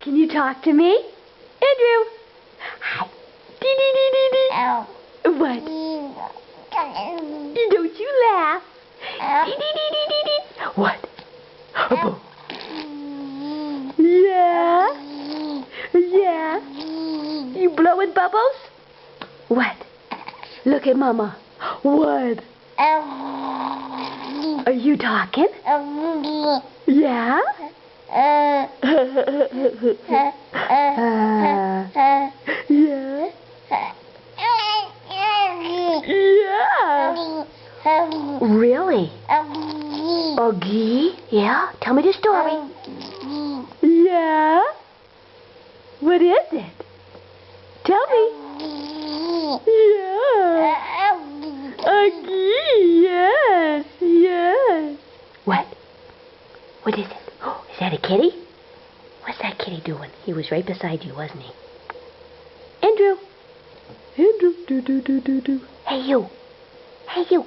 Can you talk to me? Andrew. Hi. Dee dee dee dee dee. What? Don't you laugh. Dee dee dee dee dee dee. What? Boo. Yeah? Yeah? You blowing bubbles? What? Look at Mama. What? Are you talking? Yeah? Yeah? Yeah? Really? Oggy? Yeah? Tell me the story. Yeah? What is it? Tell me. Yeah. Oggy, yes, yes. What? What is it? Oh, is that a kitty? What's that kitty doing? He was right beside you, wasn't he? Andrew. Andrew, do. Hey, you. Hey, you.